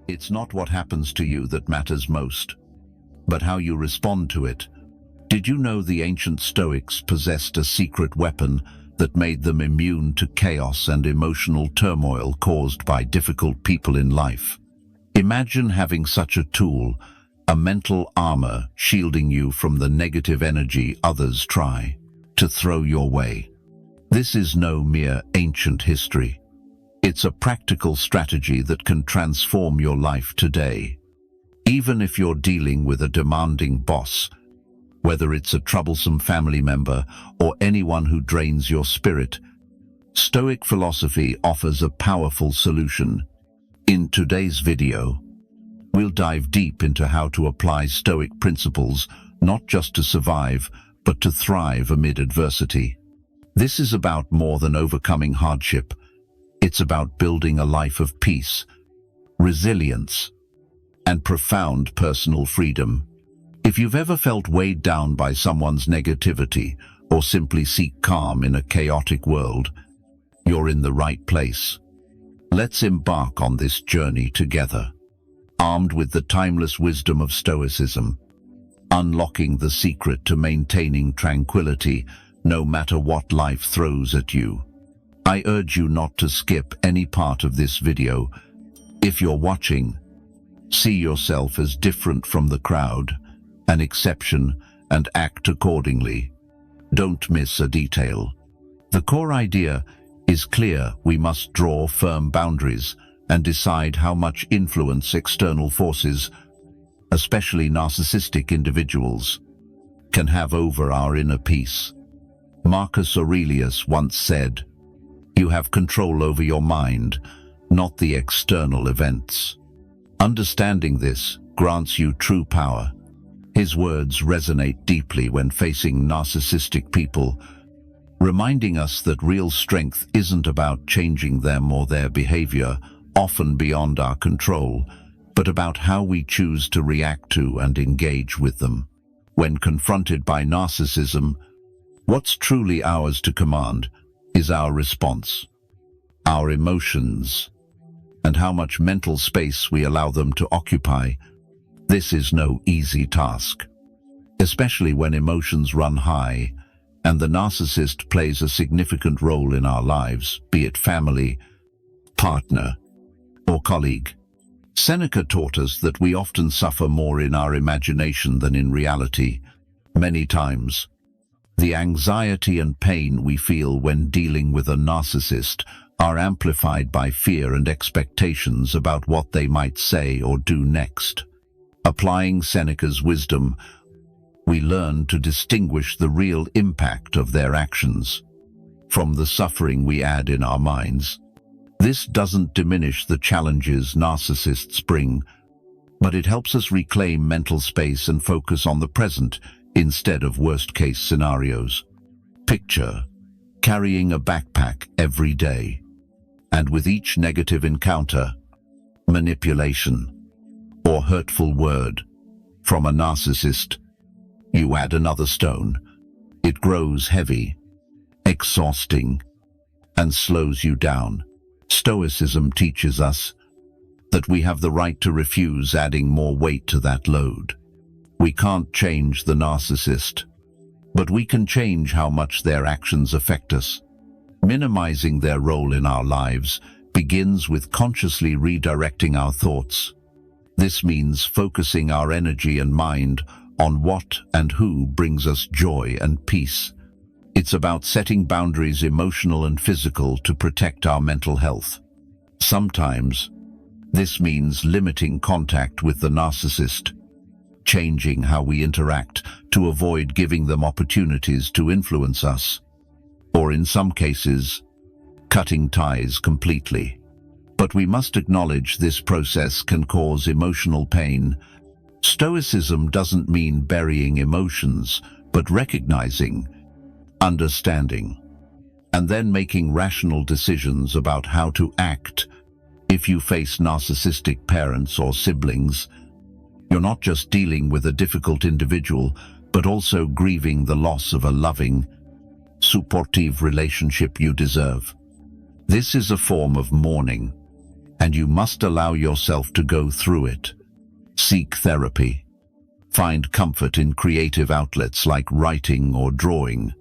It's not what happens to you that matters most, but how you respond to it. Did you know the ancient Stoics possessed a secret weapon that made them immune to chaos and emotional turmoil caused by difficult people in life? Imagine having such a tool, a mental armor shielding you from the negative energy others try to throw your way. This is no mere ancient history. It's a practical strategy that can transform your life today. Even if you're dealing with a demanding boss, whether it's a troublesome family member or anyone who drains your spirit, Stoic philosophy offers a powerful solution. In today's video, we'll dive deep into how to apply Stoic principles not just to survive, but to thrive amid adversity. This is about more than overcoming hardship. It's about building a life of peace, resilience, and profound personal freedom. If you've ever felt weighed down by someone's negativity or simply seek calm in a chaotic world, you're in the right place. Let's embark on this journey together, armed with the timeless wisdom of Stoicism, unlocking the secret to maintaining tranquility no matter what life throws at you. I urge you not to skip any part of this video. If you're watching, see yourself as different from the crowd, an exception, and act accordingly. Don't miss a detail. The core idea is clear. We must draw firm boundaries and decide how much influence external forces, especially narcissistic individuals, can have over our inner peace. Marcus Aurelius once said, "You have control over your mind, not the external events." Understanding this grants you true power. His words resonate deeply when facing narcissistic people, reminding us that real strength isn't about changing them or their behavior, often beyond our control, but about how we choose to react to and engage with them. When confronted by narcissism, what's truly ours to command is our response, our emotions, and how much mental space we allow them to occupy. This is no easy task, especially when emotions run high and the narcissist plays a significant role in our lives, be it family, partner, or colleague. Seneca taught us that we often suffer more in our imagination than in reality. Many times, the anxiety and pain we feel when dealing with a narcissist are amplified by fear and expectations about what they might say or do next. Applying Seneca's wisdom, we learn to distinguish the real impact of their actions from the suffering we add in our minds. This doesn't diminish the challenges narcissists bring, but it helps us reclaim mental space and focus on the present instead of worst-case scenarios. Picture carrying a backpack every day, and with each negative encounter, manipulation, or hurtful word from a narcissist, you add another stone. It grows heavy, exhausting, and slows you down. Stoicism teaches us that we have the right to refuse adding more weight to that load. We can't change the narcissist, but we can change how much their actions affect us. Minimizing their role in our lives begins with consciously redirecting our thoughts. This means focusing our energy and mind on what and who brings us joy and peace. It's about setting boundaries, emotional and physical, to protect our mental health. Sometimes, this means limiting contact with the narcissist, changing how we interact to avoid giving them opportunities to influence us, or in some cases, cutting ties completely. But we must acknowledge this process can cause emotional pain. Stoicism doesn't mean burying emotions, but recognizing, understanding, and then making rational decisions about how to act. If you face narcissistic parents or siblings, you're not just dealing with a difficult individual, but also grieving the loss of a loving, supportive relationship you deserve. This is a form of mourning, and you must allow yourself to go through it. Seek therapy. Find comfort in creative outlets like writing or drawing,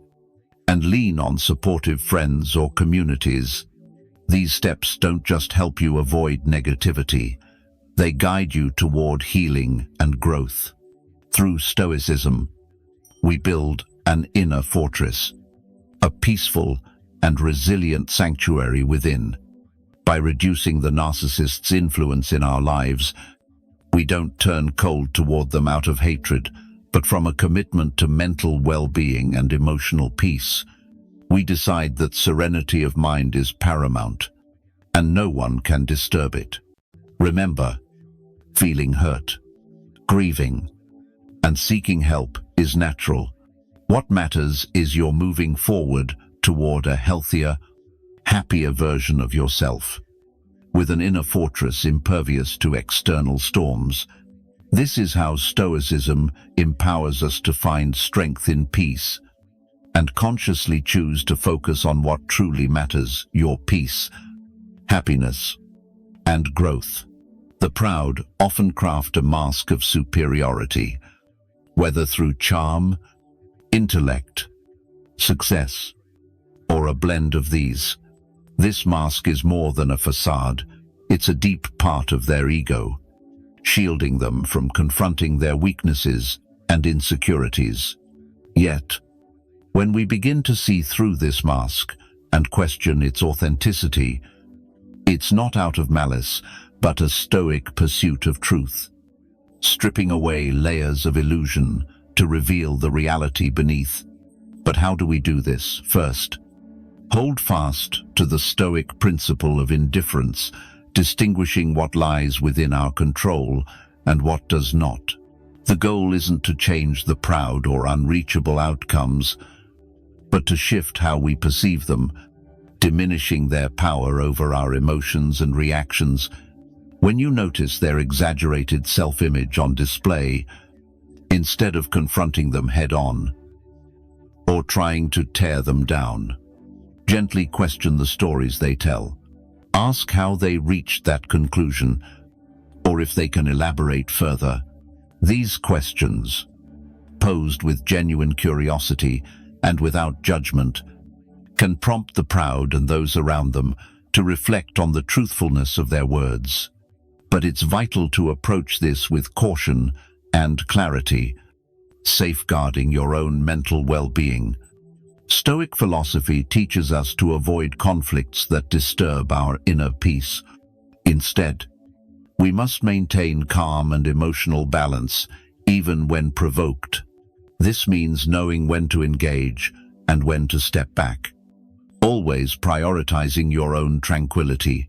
and lean on supportive friends or communities. These steps don't just help you avoid negativity, they guide you toward healing and growth. Through Stoicism, we build an inner fortress, a peaceful and resilient sanctuary within. By reducing the narcissist's influence in our lives, we don't turn cold toward them out of hatred, but from a commitment to mental well-being and emotional peace. We decide that serenity of mind is paramount, and no one can disturb it. Remember, feeling hurt, grieving, and seeking help is natural. What matters is you're moving forward toward a healthier, happier version of yourself, with an inner fortress impervious to external storms. This is how Stoicism empowers us to find strength in peace and consciously choose to focus on what truly matters: your peace, happiness, and growth. The proud often craft a mask of superiority, whether through charm, intellect, success, or a blend of these. This mask is more than a facade, it's a deep part of their ego, shielding them from confronting their weaknesses and insecurities. Yet, when we begin to see through this mask and question its authenticity, it's not out of malice, but a stoic pursuit of truth, stripping away layers of illusion to reveal the reality beneath. But how do we do this? First, hold fast to the Stoic principle of indifference, distinguishing what lies within our control and what does not. The goal isn't to change the proud or unreachable outcomes, but to shift how we perceive them, diminishing their power over our emotions and reactions. When you notice their exaggerated self-image on display, instead of confronting them head-on or trying to tear them down, gently question the stories they tell. Ask how they reached that conclusion, or if they can elaborate further. These questions, posed with genuine curiosity and without judgment, can prompt the proud and those around them to reflect on the truthfulness of their words. But it's vital to approach this with caution and clarity, safeguarding your own mental well-being. Stoic philosophy teaches us to avoid conflicts that disturb our inner peace. Instead, we must maintain calm and emotional balance, even when provoked. This means knowing when to engage and when to step back, always prioritizing your own tranquility.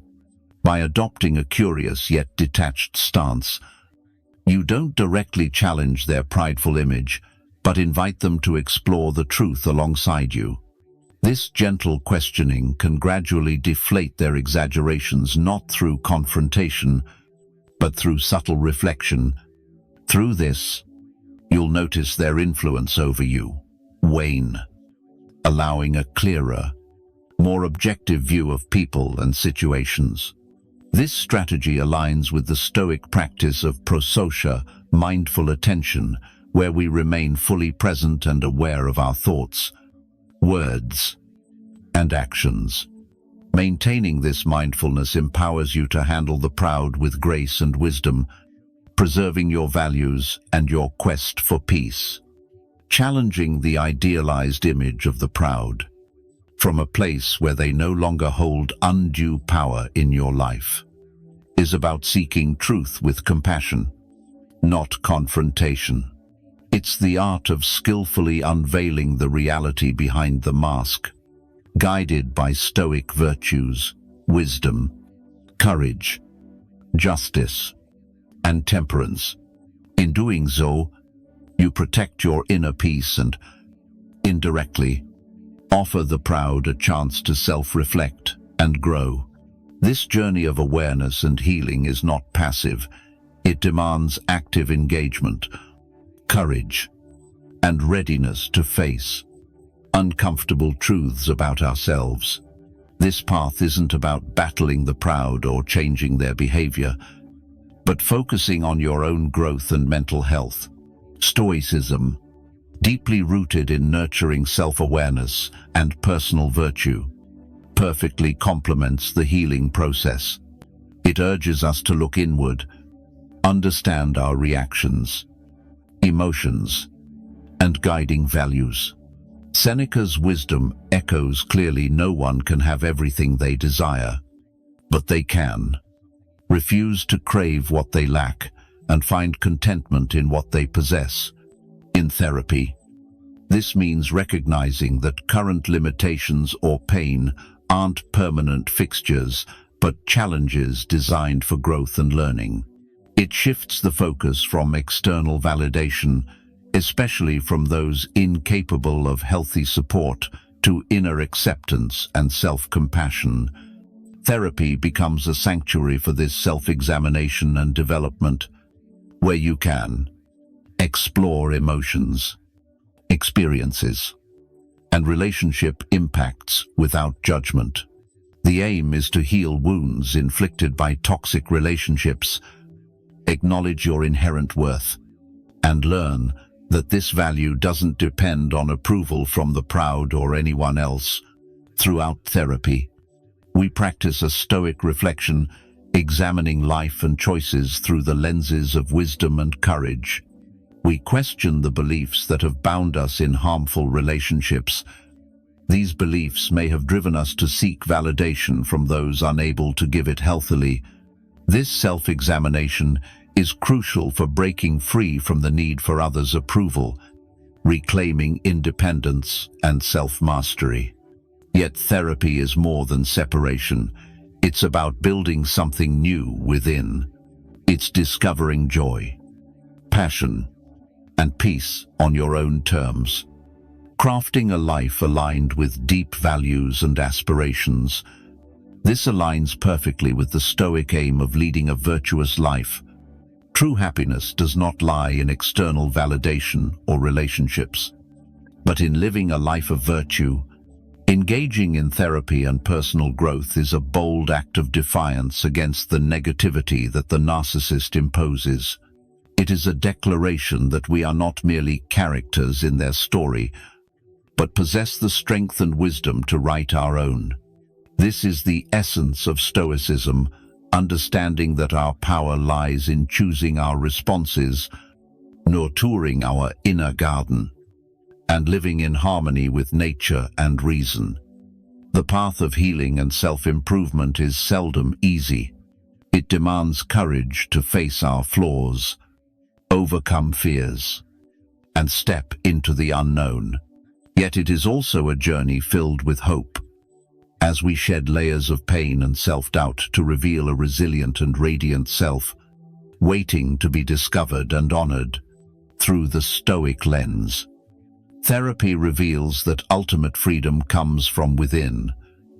By adopting a curious yet detached stance, you don't directly challenge their prideful image, but invite them to explore the truth alongside you. This gentle questioning can gradually deflate their exaggerations, not through confrontation, but through subtle reflection. Through this, you'll notice their influence over you wane, allowing a clearer, more objective view of people and situations. This strategy aligns with the Stoic practice of prosousia, mindful attention, where we remain fully present and aware of our thoughts, words, and actions. Maintaining this mindfulness empowers you to handle the proud with grace and wisdom, preserving your values and your quest for peace. Challenging the idealized image of the proud, from a place where they no longer hold undue power in your life, is about seeking truth with compassion, not confrontation. It's the art of skillfully unveiling the reality behind the mask, guided by Stoic virtues, wisdom, courage, justice, and temperance. In doing so, you protect your inner peace and, indirectly, offer the proud a chance to self-reflect and grow. This journey of awareness and healing is not passive. It demands active engagement, courage, and readiness to face uncomfortable truths about ourselves. This path isn't about battling the proud or changing their behavior, but focusing on your own growth and mental health. Stoicism, deeply rooted in nurturing self-awareness and personal virtue, perfectly complements the healing process. It urges us to look inward, understand our reactions, emotions, and guiding values. Seneca's wisdom echoes clearly: no one can have everything they desire, but they can. Refuse to crave what they lack and find contentment in what they possess. In therapy, this means recognizing that current limitations or pain aren't permanent fixtures, but challenges designed for growth and learning. It shifts the focus from external validation, especially from those incapable of healthy support, to inner acceptance and self-compassion. Therapy becomes a sanctuary for this self-examination and development, where you can explore emotions, experiences, and relationship impacts without judgment. The aim is to heal wounds inflicted by toxic relationships, acknowledge your inherent worth, and learn that this value doesn't depend on approval from the proud or anyone else. Throughout therapy, we practice a Stoic reflection, examining life and choices through the lenses of wisdom and courage. We question the beliefs that have bound us in harmful relationships. These beliefs may have driven us to seek validation from those unable to give it healthily. This self-examination is crucial for breaking free from the need for others' approval, reclaiming independence and self-mastery. Yet therapy is more than separation. It's about building something new within. It's discovering joy, passion, and peace on your own terms. Crafting a life aligned with deep values and aspirations. This aligns perfectly with the Stoic aim of leading a virtuous life. True happiness does not lie in external validation or relationships, but in living a life of virtue. Engaging in therapy and personal growth is a bold act of defiance against the negativity that the narcissist imposes. It is a declaration that we are not merely characters in their story, but possess the strength and wisdom to write our own. This is the essence of Stoicism, understanding that our power lies in choosing our responses, nurturing our inner garden, and living in harmony with nature and reason. The path of healing and self-improvement is seldom easy. It demands courage to face our flaws, overcome fears, and step into the unknown. Yet it is also a journey filled with hope, as we shed layers of pain and self-doubt to reveal a resilient and radiant self, waiting to be discovered and honored through the Stoic lens. Therapy reveals that ultimate freedom comes from within,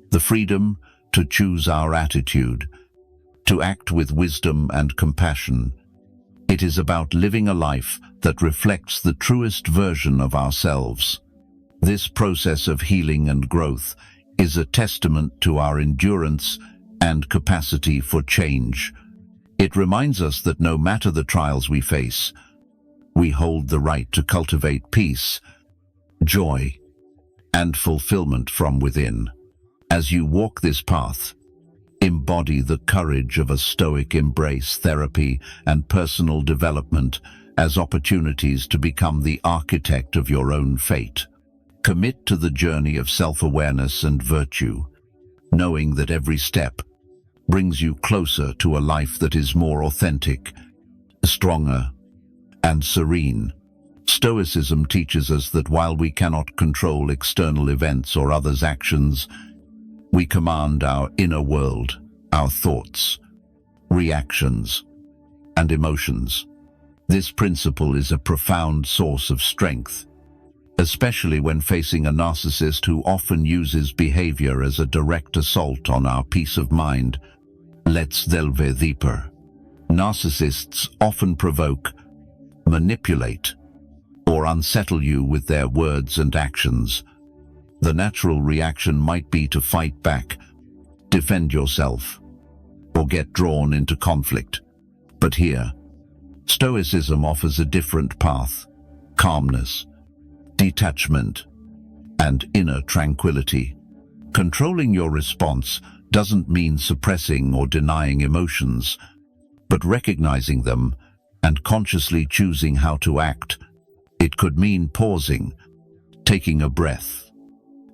the freedom to choose our attitude, to act with wisdom and compassion. It is about living a life that reflects the truest version of ourselves. This process of healing and growth is a testament to our endurance and capacity for change. It reminds us that no matter the trials we face, we hold the right to cultivate peace, joy, and fulfillment from within. As you walk this path, embody the courage of a Stoic. Embrace therapy and personal development as opportunities to become the architect of your own fate. Commit to the journey of self-awareness and virtue, knowing that every step brings you closer to a life that is more authentic, stronger, and serene. Stoicism teaches us that while we cannot control external events or others' actions, we command our inner world, our thoughts, reactions, and emotions. This principle is a profound source of strength, especially when facing a narcissist who often uses behavior as a direct assault on our peace of mind. Let's delve deeper. Narcissists often provoke, manipulate, or unsettle you with their words and actions. The natural reaction might be to fight back, defend yourself, or get drawn into conflict. But here, Stoicism offers a different path: calmness, detachment, and inner tranquility. Controlling your response doesn't mean suppressing or denying emotions, but recognizing them and consciously choosing how to act. It could mean pausing, taking a breath,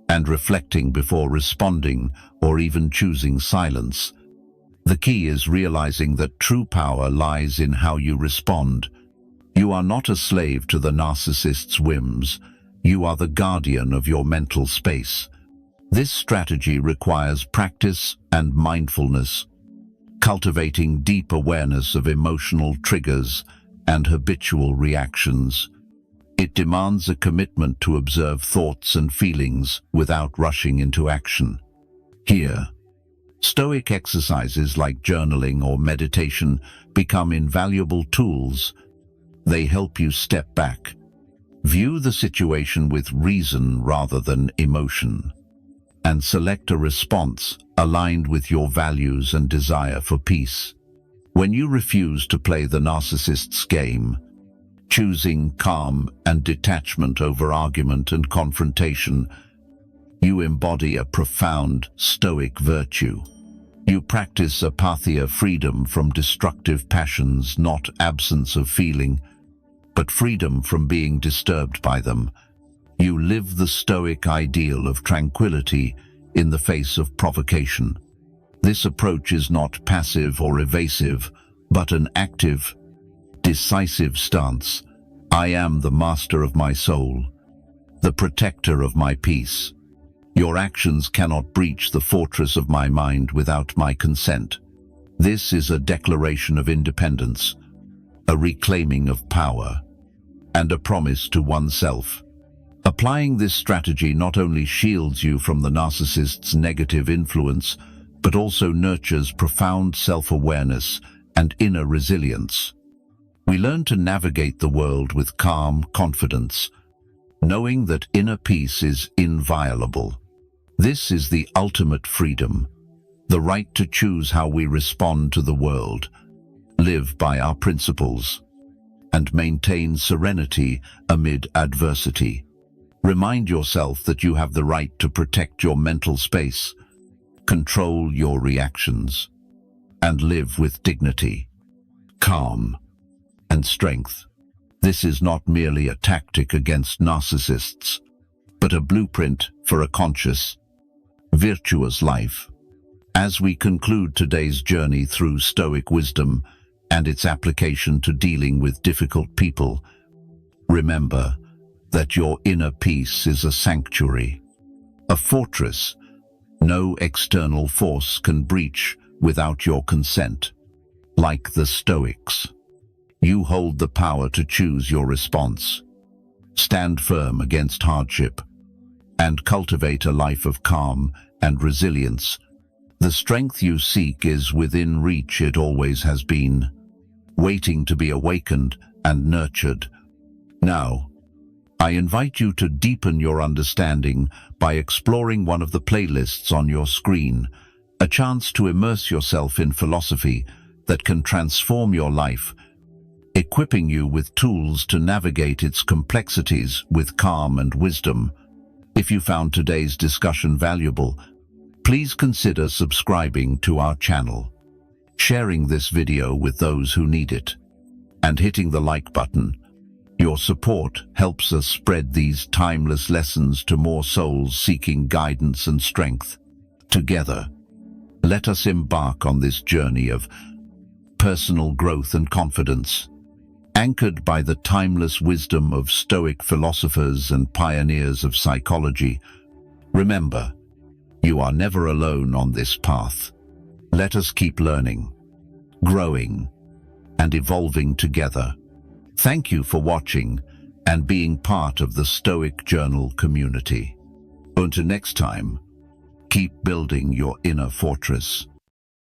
and reflecting before responding, or even choosing silence. The key is realizing that true power lies in how you respond. You are not a slave to the narcissist's whims. You are the guardian of your mental space. This strategy requires practice and mindfulness, cultivating deep awareness of emotional triggers and habitual reactions. It demands a commitment to observe thoughts and feelings without rushing into action. Here, Stoic exercises like journaling or meditation become invaluable tools. They help you step back, view the situation with reason rather than emotion, and select a response aligned with your values and desire for peace. When you refuse to play the narcissist's game, choosing calm and detachment over argument and confrontation, you embody a profound Stoic virtue. You practice apatheia, freedom from destructive passions, not absence of feeling, but freedom from being disturbed by them. You live the Stoic ideal of tranquility in the face of provocation. This approach is not passive or evasive, but an active, decisive stance. I am the master of my soul, the protector of my peace. Your actions cannot breach the fortress of my mind without my consent. This is a declaration of independence, a reclaiming of power, and a promise to oneself. Applying this strategy not only shields you from the narcissist's negative influence, but also nurtures profound self-awareness and inner resilience. We learn to navigate the world with calm confidence, knowing that inner peace is inviolable. This is the ultimate freedom, the right to choose how we respond to the world, live by our principles, and maintain serenity amid adversity. Remind yourself that you have the right to protect your mental space, control your reactions, and live with dignity, calm, and strength. This is not merely a tactic against narcissists, but a blueprint for a conscious, virtuous life. As we conclude today's journey through Stoic wisdom and its application to dealing with difficult people, remember that your inner peace is a sanctuary, a fortress no external force can breach without your consent. Like the Stoics, you hold the power to choose your response. Stand firm against hardship and cultivate a life of calm and resilience. The strength you seek is within reach. It always has been, waiting to be awakened and nurtured. Now, I invite you to deepen your understanding by exploring one of the playlists on your screen, a chance to immerse yourself in philosophy that can transform your life, equipping you with tools to navigate its complexities with calm and wisdom. If you found today's discussion valuable, please consider subscribing to our channel, sharing this video with those who need it, and hitting the like button. Your support helps us spread these timeless lessons to more souls seeking guidance and strength. Together, let us embark on this journey of personal growth and confidence, anchored by the timeless wisdom of Stoic philosophers and pioneers of psychology. Remember, you are never alone on this path. Let us keep learning, growing, and evolving together. Thank you for watching and being part of the Stoic Journal community. Until next time, keep building your inner fortress.